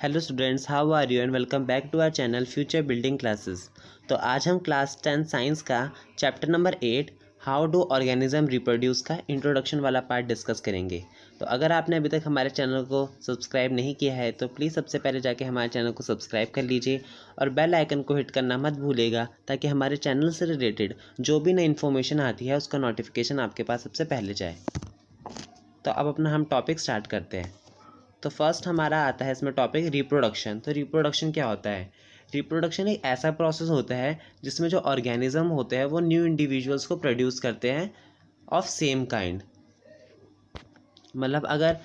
Hello students, how are you and welcome back to our channel Future Building Classes. तो आज हम class 10 science का chapter number 8 how do organism reproduce का introduction वाला part discuss करेंगे। तो अगर आपने अभी तक हमारे चैनल को सब्सक्राइब नहीं किया है तो प्लीज़ सबसे पहले जाके हमारे चैनल को सब्सक्राइब कर लीजिए और बेल आइकन को हिट करना मत भूलिएगा, ताकि हमारे चैनल से रिलेटेड जो भी नई इन्फॉर्मेशन आती है उसका नोटिफिकेशन आपके पास सबसे पहले जाए। तो अब अपना हम टॉपिक स्टार्ट करते हैं। तो फर्स्ट हमारा आता है इसमें टॉपिक रिप्रोडक्शन। तो रिप्रोडक्शन क्या होता है? रिप्रोडक्शन एक ऐसा प्रोसेस होता है जिसमें जो ऑर्गेनिज्म होते हैं वो न्यू इंडिविजुअल्स को प्रोड्यूस करते हैं ऑफ सेम काइंड। मतलब अगर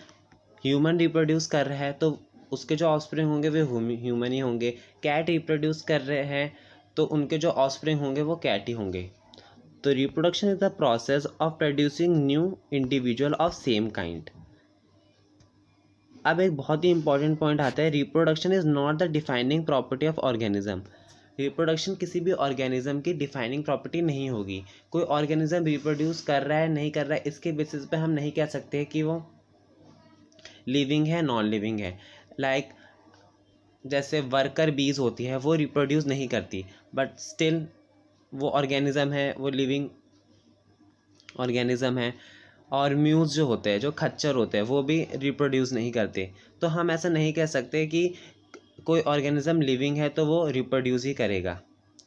ह्यूमन रिप्रोड्यूस कर रहा है तो उसके जो ऑफस्प्रिंग होंगे वे ह्यूमन ही होंगे। कैट रिप्रोड्यूस कर रहे हैं तो उनके जो ऑफस्प्रिंग होंगे वो कैट ही होंगे। तो reproduction is the process of producing new individual of same kind. अब एक बहुत ही इंपॉर्टेंट पॉइंट आता है, reproduction is not the defining property of organism. Reproduction किसी भी ऑर्गेनिज्म की डिफाइनिंग प्रॉपर्टी नहीं होगी। कोई ऑर्गेनिज्म रिप्रोड्यूस कर रहा है नहीं कर रहा है इसके बेसिस पे हम नहीं कह सकते कि वो लिविंग है नॉन लिविंग है। लाइक जैसे वर्कर बीज होती है वो रिप्रोड्यूस नहीं करती बट स्टिल वो ऑर्गेनिज्म है, वो लिविंग ऑर्गेनिज्म है। और म्यूज़ जो होते हैं, जो खच्चर होते हैं, वो भी रिप्रोड्यूस नहीं करते। तो हम ऐसा नहीं कह सकते कि कोई ऑर्गेनिज्म लिविंग है तो वो रिप्रोड्यूस ही करेगा।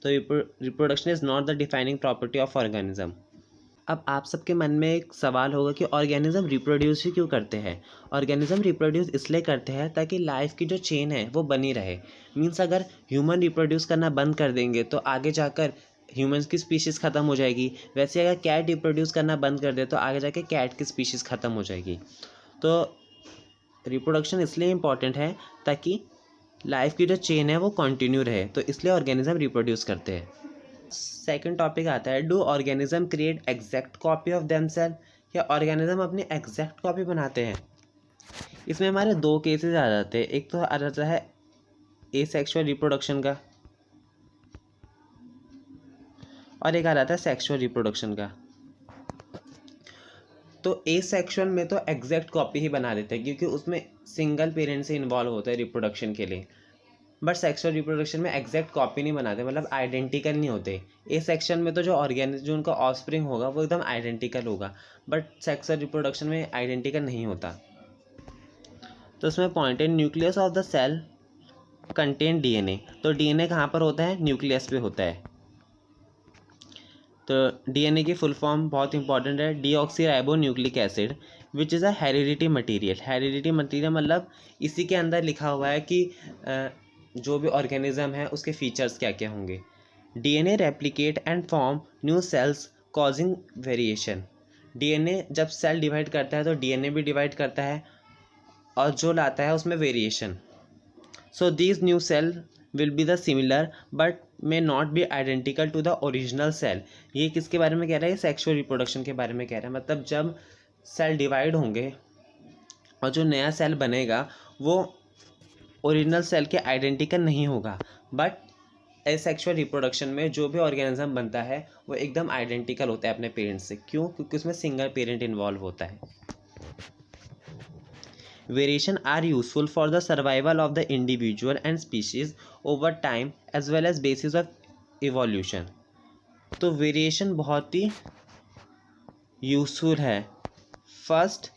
तो reproduction is not the defining property of organism. अब आप सबके मन में एक सवाल होगा कि ऑर्गेनिज्म रिप्रोड्यूस ही क्यों करते हैं? ऑर्गेनिज्म रिप्रोड्यूस इसलिए करते हैं ताकि लाइफ की जो चेन है वो बनी रहे। मीन्स अगर ह्यूमन रिप्रोड्यूस करना बंद कर देंगे तो आगे जाकर ह्यूमंस की स्पीशीज़ ख़त्म हो जाएगी। वैसे अगर कैट रिप्रोड्यूस करना बंद कर दे तो आगे जाके कैट की स्पीशीज़ ख़त्म हो जाएगी। तो रिप्रोडक्शन इसलिए इम्पॉर्टेंट है ताकि लाइफ की जो चेन है वो कंटिन्यू रहे, तो इसलिए ऑर्गेनिज्म रिप्रोड्यूस करते हैं। सेकंड टॉपिक आता है, do organism create exact copy of themselves? या ऑर्गेनिज्म अपनी एग्जैक्ट कॉपी बनाते हैं? इसमें हमारे दो केसेस आ जाते हैं। एक तो आ जाता है एसेक्सुअल रिप्रोडक्शन का और एक आ जाता है सेक्सुअल रिप्रोडक्शन का। तो एसेक्सुअल में तो एग्जैक्ट कॉपी ही बना देते हैं क्योंकि उसमें सिंगल पेरेंट से इन्वॉल्व होता है रिप्रोडक्शन के लिए। बट सेक्सुअल रिप्रोडक्शन में एग्जैक्ट कॉपी नहीं बनाते, मतलब आइडेंटिकल नहीं होते। ए सेक्शन में तो जो उनका ऑफस्प्रिंग होगा वो एकदम आइडेंटिकल होगा, बट सेक्सुअल रिप्रोडक्शन में आइडेंटिकल नहीं होता। तो इसमें पॉइंट है, nucleus of the cell contain DNA. तो डीएनए कहाँ पर होता है? न्यूक्लियस पे होता है। तो डीएनए की फुल फॉर्म बहुत इंपॉर्टेंट है, deoxy ribo nucleic acid which is a heredity material. Heredity material मतलब इसी के अंदर लिखा हुआ है कि जो भी ऑर्गेनिज्म है उसके फीचर्स क्या क्या होंगे। DNA replicate and form new sales causing variation. DNA जब सेल डिवाइड करता है तो डीएनए भी डिवाइड करता है और जो लाता है उसमें variation. So these new cell will be the similar but may not be identical to the original cell. ये किसके बारे में कह रहा है? सेक्सुअल रिप्रोडक्शन के बारे में कह रहा है। मतलब जब सेल डिवाइड होंगे और जो नया सेल बनेगा वो ओरिजिनल सेल के आइडेंटिकल नहीं होगा, बट एसेक्सुअल रिप्रोडक्शन में जो भी ऑर्गेनिज्म बनता है वो एकदम आइडेंटिकल होता है अपने पेरेंट्स से। क्यों? क्योंकि उसमें सिंगल पेरेंट इन्वॉल्व होता है। Variation are useful for the survival of the individual and species over time as well as basis of evolution. तो वेरिएशन बहुत ही यूजफुल है। फर्स्ट,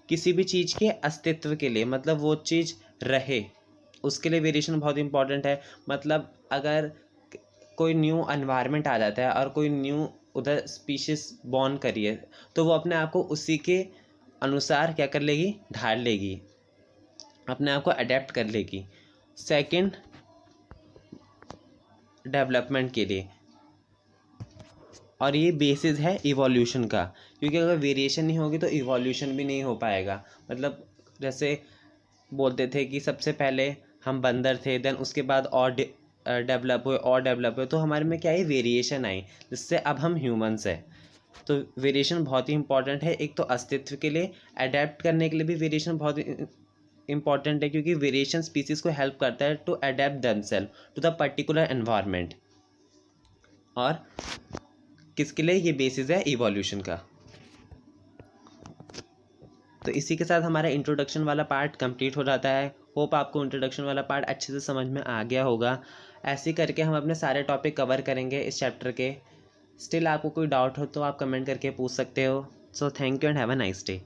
किसी भी चीज़ के अस्तित्व के लिए, मतलब वो चीज़ रहे उसके लिए वेरिएशन बहुत इंपॉर्टेंट है। मतलब अगर कोई न्यू एनवायरनमेंट आ जाता है और कोई न्यू उधर स्पीशीज बॉर्न करिए तो वो अपने आप को उसी के अनुसार क्या कर लेगी? ढाल लेगी, अपने आप को अडेप्ट कर लेगी। सेकंड, डेवलपमेंट के लिए, और ये बेसिस है इवोल्यूशन का, क्योंकि अगर वेरिएशन नहीं होगी तो इवोल्यूशन भी नहीं हो पाएगा। मतलब जैसे बोलते थे कि सबसे पहले हम बंदर थे, देन उसके बाद और डेवलप हुए और डेवलप हुए, तो हमारे में क्या है? वेरिएशन आई, जिससे अब हम ह्यूमंस हैं। तो वेरिएशन बहुत ही इंपॉर्टेंट है। एक तो अस्तित्व के लिए, अडेप्ट करने के लिए भी वेरिएशन बहुत इंपॉर्टेंट है क्योंकि वेरिएशन स्पीसीज को हेल्प करता है to adapt themselves to the particular environment. और किसके लिए? ये बेसिस है इवोल्यूशन का। तो इसी के साथ हमारा इंट्रोडक्शन वाला पार्ट कंप्लीट हो जाता है। होप आपको इंट्रोडक्शन वाला पार्ट अच्छे से समझ में आ गया होगा। ऐसे करके हम अपने सारे टॉपिक कवर करेंगे इस चैप्टर के। स्टिल आपको कोई डाउट हो तो आप कमेंट करके पूछ सकते हो। So thank you and have a nice day.